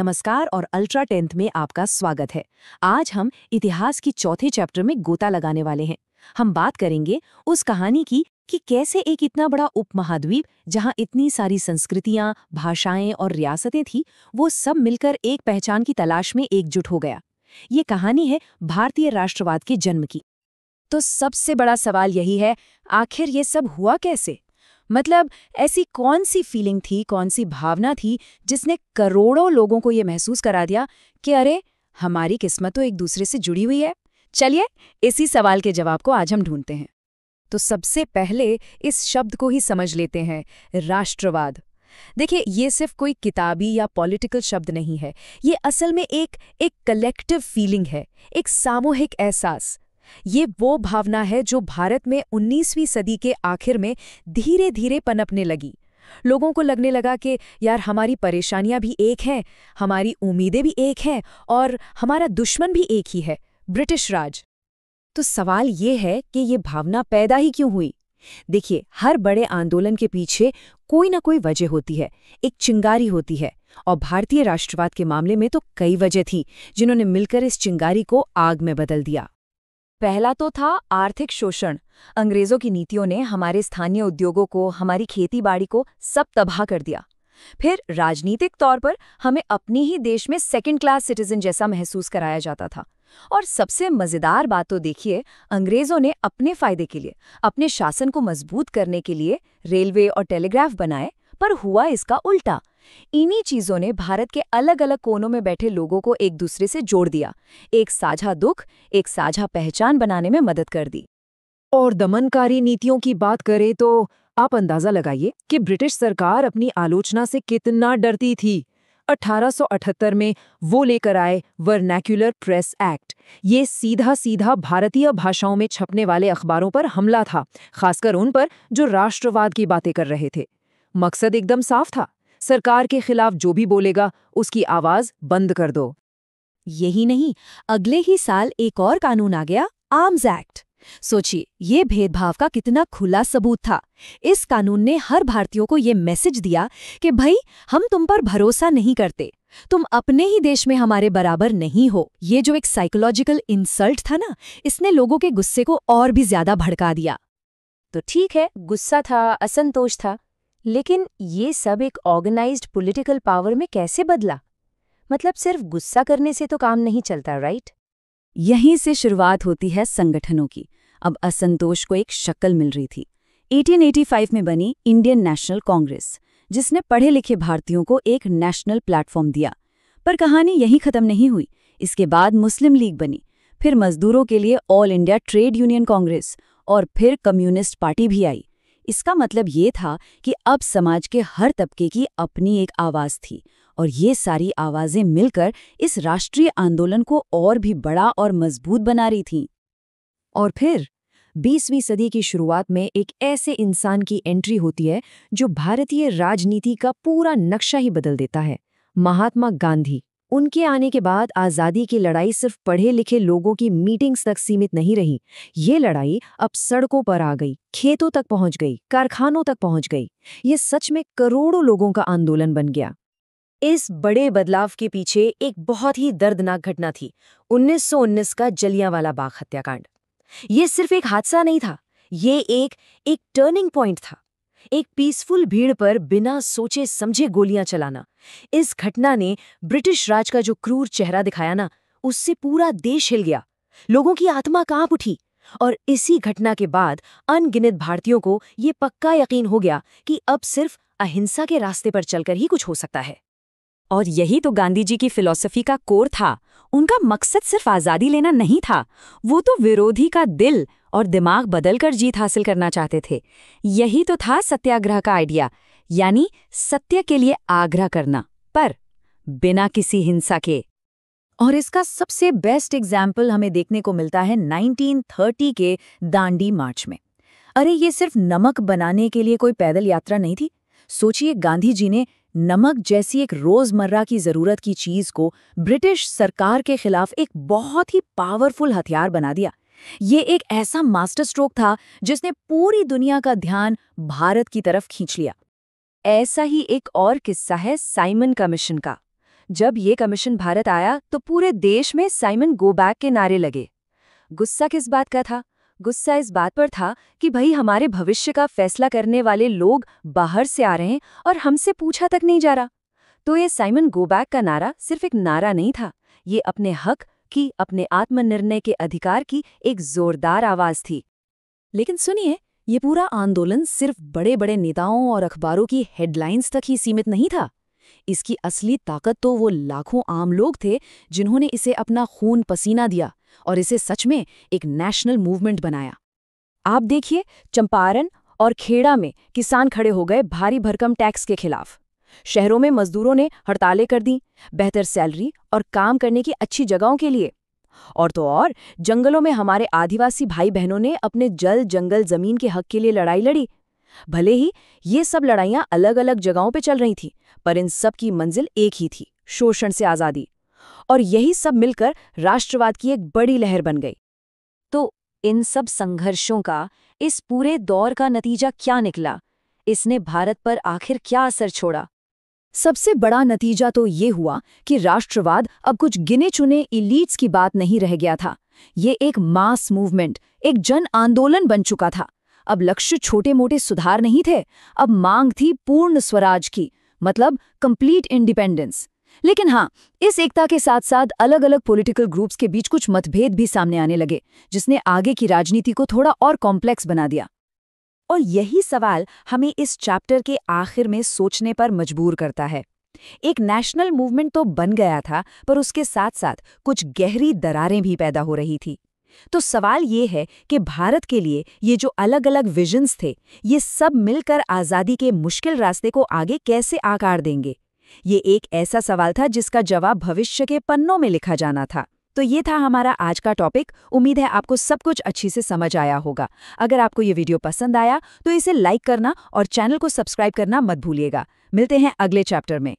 नमस्कार और ultra 10th में आपका स्वागत है। आज हम इतिहास की चौथे चैप्टर में गोता लगाने वाले हैं। हम बात करेंगे उस कहानी की कि कैसे एक इतना बड़ा उपमहाद्वीप जहां इतनी सारी संस्कृतियां, भाषाएं और रियासतें थी, वो सब मिलकर एक पहचान की तलाश में एकजुट हो गया। ये कहानी है भारतीय राष्ट्रवाद के जन्म की। तो सबसे बड़ा सवाल यही है, आखिर ये सब हुआ कैसे? मतलब ऐसी कौन सी फीलिंग थी, कौन सी भावना थी जिसने करोड़ों लोगों को ये महसूस करा दिया कि अरे हमारी किस्मत तो एक दूसरे से जुड़ी हुई है। चलिए इसी सवाल के जवाब को आज हम ढूंढते हैं। तो सबसे पहले इस शब्द को ही समझ लेते हैं, राष्ट्रवाद। देखिए, ये सिर्फ कोई किताबी या पॉलिटिकल शब्द नहीं है। ये असल में एक कलेक्टिव फीलिंग है, एक सामूहिक एहसास। ये वो भावना है जो भारत में 19वीं सदी के आखिर में धीरे धीरे पनपने लगी। लोगों को लगने लगा कि यार हमारी परेशानियां भी एक हैं, हमारी उम्मीदें भी एक हैं और हमारा दुश्मन भी एक ही है, ब्रिटिश राज। तो सवाल ये है कि ये भावना पैदा ही क्यों हुई? देखिए, हर बड़े आंदोलन के पीछे कोई ना कोई वजह होती है, एक चिंगारी होती है। और भारतीय राष्ट्रवाद के मामले में तो कई वजह थी जिन्होंने मिलकर इस चिंगारी को आग में बदल दिया। पहला तो था आर्थिक शोषण। अंग्रेजों की नीतियों ने हमारे स्थानीय उद्योगों को, हमारी खेती-बाड़ी को सब तबाह कर दिया। फिर राजनीतिक तौर पर हमें अपनी ही देश में सेकंड क्लास सिटीजन जैसा महसूस कराया जाता था। और सबसे मजेदार बात तो देखिए, अंग्रेजों ने अपने फायदे के लिए, अपने शासन को मजबूत करने के लिए रेलवे और टेलीग्राफ बनाए, पर हुआ इसका उल्टा। इन्हीं चीजों ने भारत के अलग अलग कोनों में बैठे लोगों को एक दूसरे से जोड़ दिया, एक साझा दुख, एक साझा पहचान बनाने में मदद कर दी। और दमनकारी नीतियों की बात करें तो आप अंदाजा लगाइए कि ब्रिटिश सरकार अपनी आलोचना से कितना डरती थी। 1878 में वो लेकर आए वर्नैक्युलर प्रेस एक्ट। ये सीधा सीधा भारतीय भाषाओं में छपने वाले अखबारों पर हमला था, खासकर उन पर जो राष्ट्रवाद की बातें कर रहे थे। मकसद एकदम साफ था, सरकार के खिलाफ जो भी बोलेगा उसकी आवाज बंद कर दो। यही नहीं, अगले ही साल एक और कानून आ गया, आर्म्स एक्ट। सोचिए, ये भेदभाव का कितना खुला सबूत था। इस कानून ने हर भारतीयों को ये मैसेज दिया कि भाई, हम तुम पर भरोसा नहीं करते, तुम अपने ही देश में हमारे बराबर नहीं हो। ये जो एक साइकोलॉजिकल इंसल्ट था ना, इसने लोगों के गुस्से को और भी ज्यादा भड़का दिया। तो ठीक है, गुस्सा था, असंतोष था, लेकिन ये सब एक ऑर्गेनाइज्ड पॉलिटिकल पावर में कैसे बदला? मतलब सिर्फ गुस्सा करने से तो काम नहीं चलता, राइट? यहीं से शुरुआत होती है संगठनों की। अब असंतोष को एक शक्ल मिल रही थी। 1885 में बनी इंडियन नेशनल कांग्रेस, जिसने पढ़े लिखे भारतीयों को एक नेशनल प्लेटफॉर्म दिया। पर कहानी यहीं खत्म नहीं हुई। इसके बाद मुस्लिम लीग बनी, फिर मजदूरों के लिए all India trade union Congress, और फिर कम्युनिस्ट पार्टी भी आई। इसका मतलब ये था कि अब समाज के हर तबके की अपनी एक आवाज थी, और ये सारी आवाजें मिलकर इस राष्ट्रीय आंदोलन को और भी बड़ा और मजबूत बना रही थीं। और फिर 20वीं सदी की शुरुआत में एक ऐसे इंसान की एंट्री होती है जो भारतीय राजनीति का पूरा नक्शा ही बदल देता है, महात्मा गांधी। उनके आने के बाद आज़ादी की लड़ाई सिर्फ पढ़े लिखे लोगों की मीटिंग्स तक सीमित नहीं रही। ये लड़ाई अब सड़कों पर आ गई, खेतों तक पहुंच गई, कारखानों तक पहुंच गई। ये सच में करोड़ों लोगों का आंदोलन बन गया। इस बड़े बदलाव के पीछे एक बहुत ही दर्दनाक घटना थी, 1919 का जलियांवाला बाग हत्याकांड। ये सिर्फ एक हादसा नहीं था, ये एक टर्निंग पॉइंट था। एक पीसफुल भीड़ पर बिना सोचे समझे गोलियां चलाना। इस घटना ने ब्रिटिश राज का जो क्रूर चेहरा दिखाया ना, उससे पूरा देश हिल गया। लोगों की आत्मा कांप उठी। और इसी घटना के बाद अनगिनत भारतीयों को ये पक्का यकीन हो गया कि अब सिर्फ अहिंसा के रास्ते पर चलकर ही कुछ हो सकता है। और यही तो गांधी जी की फिलॉसफी का कोर था। उनका मकसद सिर्फ आज़ादी लेना नहीं था, वो तो विरोधी का दिल और दिमाग बदलकर जीत हासिल करना चाहते थे। यही तो था सत्याग्रह का आइडिया, यानी सत्य के लिए आग्रह करना, पर बिना किसी हिंसा के। और इसका सबसे बेस्ट एग्जाम्पल हमें देखने को मिलता है 1930 के दांडी मार्च में। अरे ये सिर्फ नमक बनाने के लिए कोई पैदल यात्रा नहीं थी। सोचिए, गांधी जी ने नमक जैसी एक रोजमर्रा की जरूरत की चीज को ब्रिटिश सरकार के खिलाफ एक बहुत ही पावरफुल हथियार बना दिया। ये एक ऐसा मास्टर स्ट्रोक था जिसने पूरी दुनिया का ध्यान भारत की तरफ खींच लिया। ऐसा ही एक और किस्सा है साइमन कमीशन का। जब ये कमीशन भारत आया तो पूरे देश में साइमन गो बैक के नारे लगे। गुस्सा किस बात का था? गुस्सा इस बात पर था कि भाई हमारे भविष्य का फैसला करने वाले लोग बाहर से आ रहे हैं और हमसे पूछा तक नहीं जा रहा। तो ये साइमन गो बैक का नारा सिर्फ एक नारा नहीं था, ये अपने हक की, अपने आत्मनिर्णय के अधिकार की एक जोरदार आवाज थी। लेकिन सुनिए, ये पूरा आंदोलन सिर्फ बड़े बड़े नेताओं और अखबारों की हेडलाइंस तक ही सीमित नहीं था। इसकी असली ताकत तो वो लाखों आम लोग थे जिन्होंने इसे अपना खून पसीना दिया और इसे सच में एक नेशनल मूवमेंट बनाया। आप देखिए, चंपारण और खेड़ा में किसान खड़े हो गए भारी भरकम टैक्स के खिलाफ। शहरों में मजदूरों ने हड़तालें कर दी, बेहतर सैलरी और काम करने की अच्छी जगहों के लिए। और तो और जंगलों में हमारे आदिवासी भाई बहनों ने अपने जल जंगल जमीन के हक के लिए लड़ाई लड़ी। भले ही ये सब लड़ाइयां अलग अलग जगहों पे चल रही थी, पर इन सब की मंजिल एक ही थी, शोषण से आज़ादी। और यही सब मिलकर राष्ट्रवाद की एक बड़ी लहर बन गई। तो इन सब संघर्षों का, इस पूरे दौर का नतीजा क्या निकला? इसने भारत पर आखिर क्या असर छोड़ा? सबसे बड़ा नतीजा तो ये हुआ कि राष्ट्रवाद अब कुछ गिने चुने इलीट्स की बात नहीं रह गया था। ये एक मास मूवमेंट, एक जन आंदोलन बन चुका था। अब लक्ष्य छोटे मोटे सुधार नहीं थे, अब मांग थी पूर्ण स्वराज की, मतलब कंप्लीट इंडिपेंडेंस। लेकिन हाँ, इस एकता के साथ साथ अलग अलग पॉलिटिकल ग्रुप्स के बीच कुछ मतभेद भी सामने आने लगे, जिसने आगे की राजनीति को थोड़ा और कॉम्प्लेक्स बना दिया। और यही सवाल हमें इस चैप्टर के आखिर में सोचने पर मजबूर करता है। एक नेशनल मूवमेंट तो बन गया था, पर उसके साथ साथ कुछ गहरी दरारें भी पैदा हो रही थी। तो सवाल ये है कि भारत के लिए ये जो अलग अलग विजन्स थे, ये सब मिलकर आज़ादी के मुश्किल रास्ते को आगे कैसे आकार देंगे? ये एक ऐसा सवाल था जिसका जवाब भविष्य के पन्नों में लिखा जाना था। तो ये था हमारा आज का टॉपिक। उम्मीद है आपको सब कुछ अच्छी से समझ आया होगा। अगर आपको ये वीडियो पसंद आया तो इसे लाइक करना और चैनल को सब्सक्राइब करना मत भूलिएगा। मिलते हैं अगले चैप्टर में।